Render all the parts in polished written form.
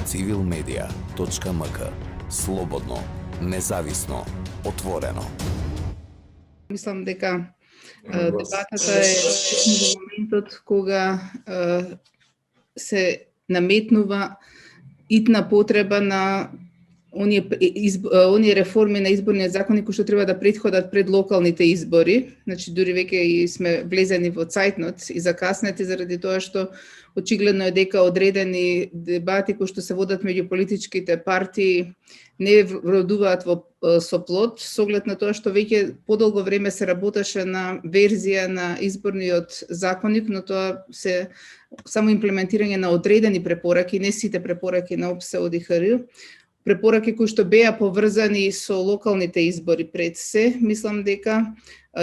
civilmedia.mk. Слободно, независно, отворено. Мислам дека дебатата е во моментот кога се наметнува итна потреба на оние реформи на изборниот законник кои што треба да претходат пред локалните избори. Значи дури веќе и сме влезени во цајтнот и закаснети заради тоа што очигледно е дека одредени дебати кои што се водат меѓу политичките партии не вродуваат со плод, со оглед на тоа што веќе подолго време се работеше на верзија на изборниот законник, но тоа се само имплементирање на одредени препораки, не сите препораки на ОПСЕ ОДИХР, препораки кои што беа поврзани со локалните избори пред се. Мислам дека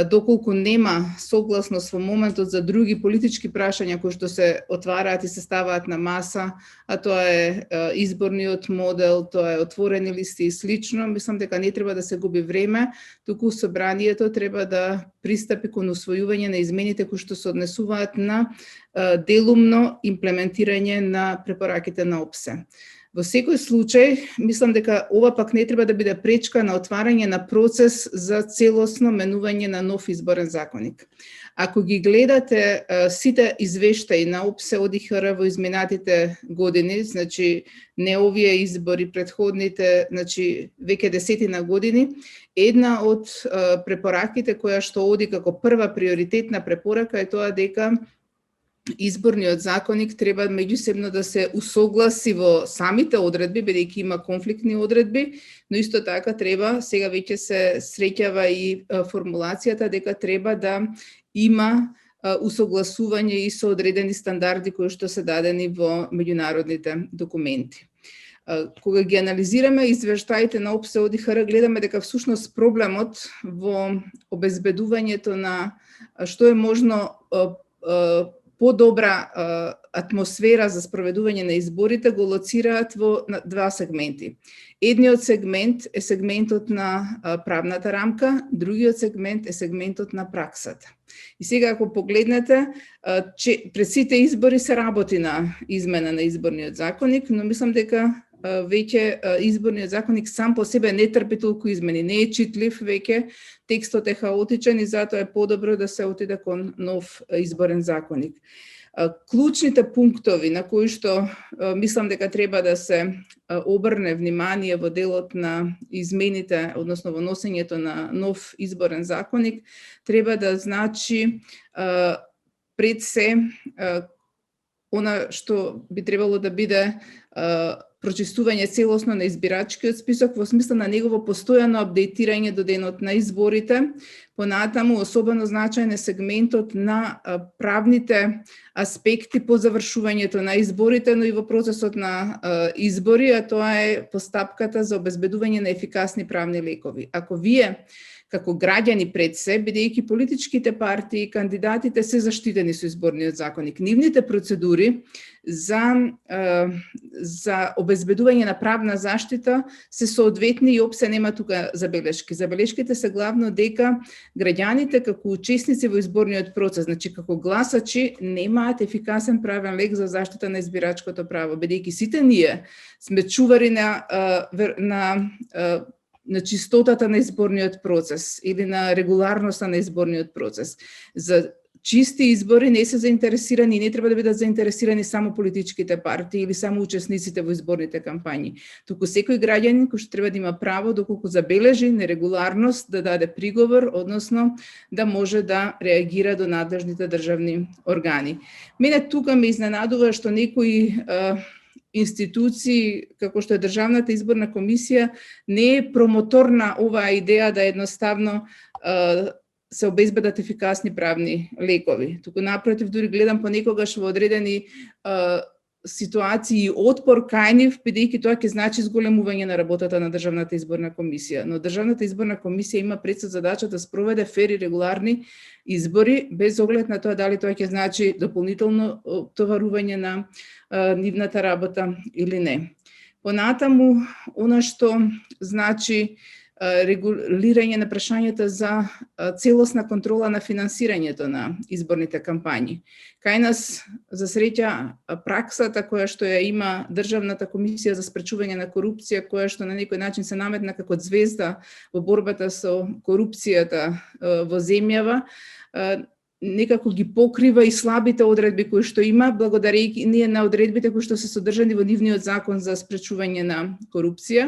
доколку нема согласност во моментот за други политички прашања кои што се отвараат и се ставаат на маса, а тоа е изборниот модел, тоа е отворени листи и слично, мислам дека не треба да се губи време, туку собранието треба да пристапи кон усвојување на измените кои што се однесуваат на делумно имплементирање на препораките на ОПСЕ. Во секој случај, мислам дека ова пак не треба да биде пречка на отварање на процес за целосно менување на нов изборен законник. Ако ги гледате сите извештаи на ОПСЕ ОДИХР во изминатите години, значи не овие избори, предходните, значи веќе десетина години, една од препораките која што оди како прва приоритетна препорака е тоа дека изборниот законник треба меѓусебно да се усогласи во самите одредби, бидејќи има конфликтни одредби, но исто така треба, сега веќе се среќава и формулацијата дека треба да има усогласување и со одредени стандарди кои што се дадени во меѓународните документи. Кога ги анализираме извештаите на ОПСЕ ОДИХР, гледаме дека всушност проблемот во обезбедувањето на што е можно подобра атмосфера за спроведување на изборите го лоцираат во два сегменти. Едниот сегмент е сегментот на правната рамка, другиот сегмент е сегментот на праксата. И сега ако погледнете, пред сите избори се работи на измена на изборниот законник, но мислам дека веќе изборниот законник сам по себе не трпи толку измени, не е читлив веќе, текстот е хаотичен и затоа е подобро да се отиде кон нов изборен законник. Клучните пунктови на кои што мислам дека треба да се обрне внимание во делот на измените, односно во носењето на нов изборен законник, треба да значи пред се она што би требало да биде прочистување целосно на избирачкиот список во смисла на негово постојано апдейтирање до денот на изборите. Понатаму особено значаен е сегментот на правните аспекти по завршувањето на изборите, но и во процесот на избори, а тоа е постапката за обезбедување на ефикасни правни лекови. Ако вие како граѓани пред се, бидејќи политичките партии и кандидатите се заштитени со изборниот законник, нивните процедури за обезбедување на правна заштита се соодветни и ОПСЕ нема тука забелешки. Забелешките се главно дека граѓаните како учесници во изборниот процес, значи како гласачи, немаат ефикасен правен лек за заштита на избирачкото право, бидејќи сите ние сме чувари на чистотата на изборниот процес или на регуларноста на изборниот процес. За чисти избори не се заинтересирани и не треба да бидат заинтересирани само политичките партии или само учесниците во изборните кампањи. Туку секој граѓанин кој што треба да има право доколку забележи нерегуларност да даде приговор, односно да може да реагира до надлежните државни органи. Мене тука ме изненадува што некои институции, како што е Државната изборна комисија, не е промотор на оваа идеја да едноставно се обезбедат ефикасни правни лекови. Туку напротив, дури гледам понекогаш во одредени ситуации отпор кај нив, бидејќи тоа ќе значи зголемување на работата на Државната изборна комисија. Но Државната изборна комисија има пред се задача да спроведе фер и регуларни избори, без оглед на тоа дали тоа ќе значи дополнително товарување на нивната работа или не. Понатаму, она што значи регулирање на прашањата за целосна контрола на финансирањето на изборните кампањи. Кај нас, за среќа, праксата која што ја има Државната комисија за спречување на корупција, која што на некој начин се наметна како звезда во борбата со корупцијата во земјава, некако ги покрива и слабите одредби кои што има, благодарејќи ние на одредбите кои што се содржани во нивниот закон за спречување на корупција,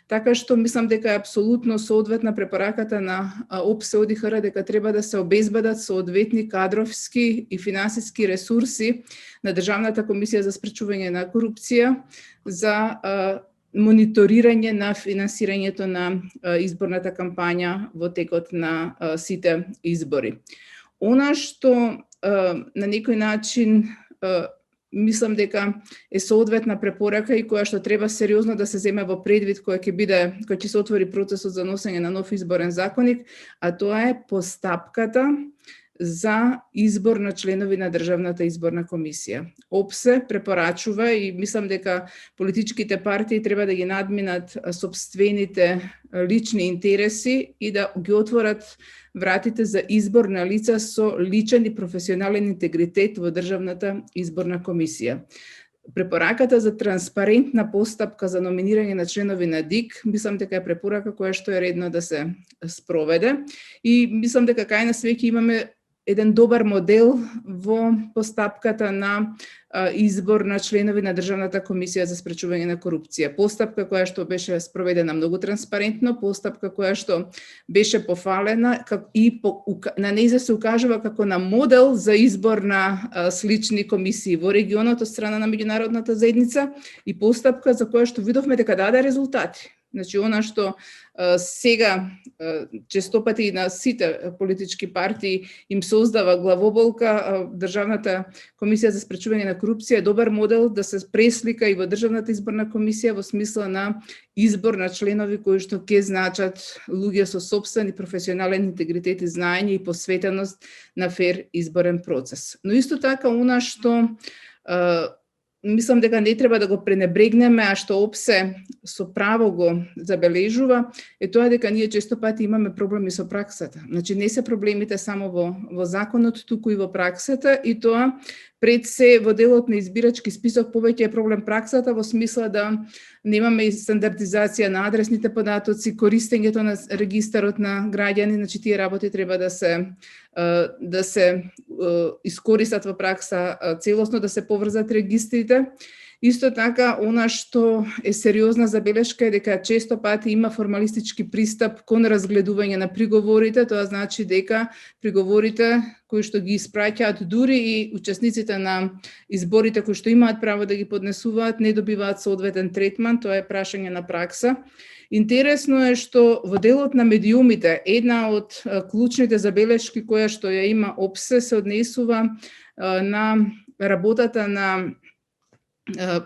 така што мислам дека е апсолутно соодветна препораката на ОПСЕ ОДИХР дека треба да се обезбедат соодветни кадровски и финансиски ресурси на Државната комисија за спречување на корупција за мониторирање на финансирањето на изборната кампања во текот на сите избори. Она што на некој начин мислам дека е соодветна препорака и која што треба сериозно да се земе во предвид кога ќе се отвори процесот за носење на нов изборен законник, а тоа е постапката за избор на членови на Државната изборна комисија. ОПСЕ препорачува и мислам дека политичките партии треба да ги надминат сопствените лични интереси и да ги отворат вратите за избор на лица со личен и професионален интегритет во Државната изборна комисија. Препораката за транспарентна постапка за номинирање на членови на ДИК, мислам дека е препорака која што е редно да се спроведе и мислам дека кај нас веќе имаме еден добар модел во постапката на избор на членови на Државната комисија за спречување на корупција. Постапка која што беше спроведена многу транспарентно, постапка која што беше пофалена и на нејза се укажува како на модел за избор на слични комисии во регионот од страна на меѓународната заедница и постапка за која што видовме дека даде резултати. Значи, она што сега честопати на сите политички партии им создава главоболка, Државната комисија за спречување на корупција е добар модел да се преслика и во Државната изборна комисија во смисла на избор на членови кои што ќе значат луѓе со сопствен и професионален интегритет и знаење и посветеност на фер изборен процес. Но исто така, она што мислам дека не треба да го пренебрегнеме, а што ОПСЕ со право го забележува, е тоа дека ние често пати имаме проблеми со праксата. Значи, не се проблемите само во законот, туку и во праксата, и тоа пред се во делот на избирачки список повеќе е проблем праксата во смисла да немаме стандардизација на адресните податоци, користењето на регистарот на граѓани, значи тие работи треба да се искористат во пракса целосно, да се поврзат регистрите. Исто така, она што е сериозна забелешка е дека често пати има формалистички пристап кон разгледување на приговорите, тоа значи дека приговорите кои што ги испраќаат дури и учесниците на изборите кои што имаат право да ги поднесуваат не добиваат соодветен третман, тоа е прашање на пракса. Интересно е што во делот на медиумите една од клучните забелешки која што ја има ОПСЕ се однесува на работата на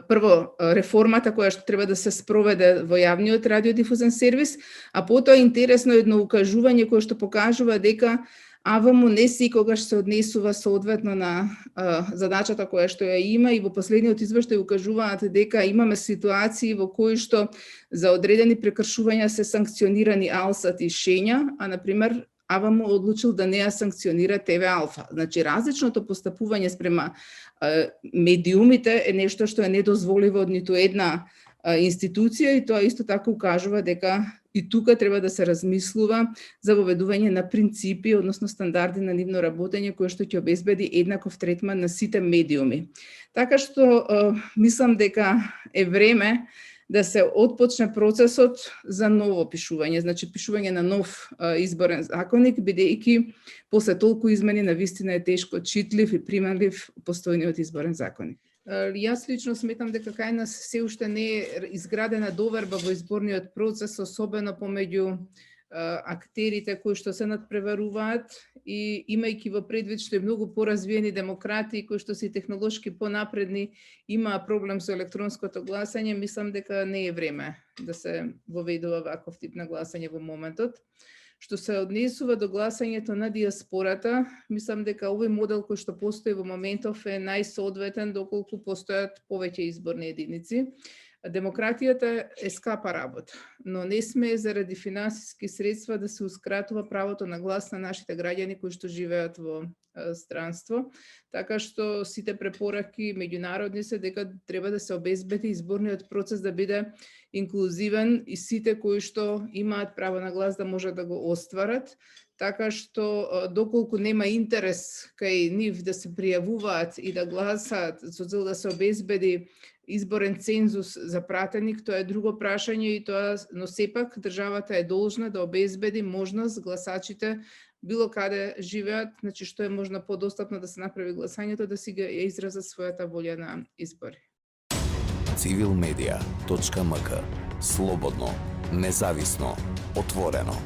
прво реформата која што треба да се спроведе во јавниот радиодифузен сервис, а потоа интересно едно укажување кое што покажува дека АВМ не секогаш се однесува соодветно на задачата која што ја има и во последниот извештај укажуваат дека имаме ситуации во кои што за одредени прекршувања се санкционирани АЛСАТ и Шења, а на пример АВМ одлучил да не ја санкционира ТВ Алфа. Значи, различното постапување спрема медиумите е нешто што е недозволиво од ниту една институција и тоа исто така укажува дека и тука треба да се размислува за воведување на принципи, односно стандарди на нивно работење кој што ќе обезбеди еднаков третман на сите медиуми. Така што мислам дека е време да се отпочне процесот за ново пишување, значи пишување на нов изборен законник, бидејќи после толку измени навистина е тешко читлив и примамлив постојниот изборен законник. Јас лично сметам дека кај нас се уште не е изградена доверба во изборниот процес, особено помеѓу актерите кои што се надпреваруваат и имајќи во предвид што е многу поразвиени демократии кои што се технолошки понапредни има проблем со електронското гласање, мислам дека не е време да се воведува ваков тип на гласање во моментот. Што се однесува до гласањето на диаспората, мислам дека овој модел кој што постои во моментов е најсоодветен доколку постојат повеќе изборни единици. Демократијата е скапа работа, но не сме заради финансиски средства да се ускратува правото на глас на нашите граѓани кои што живеат во странство, така што сите препораки меѓународни се дека треба да се обезбеди изборниот процес да биде инклузивен и сите кои што имаат право на глас да можат да го остварат, така што доколку нема интерес кај нив да се пријавуваат и да гласаат со цел да се обезбеди изборен цензус за пратеник, тоа е друго прашање и тоа, но сепак државата е должна да обезбеди можност гласачите било каде живеат, значи што е можно подостапно да се направи гласањето, да си ја изразат својата волја на избори. Civilmedia.mk. Слободно, независно, отворено.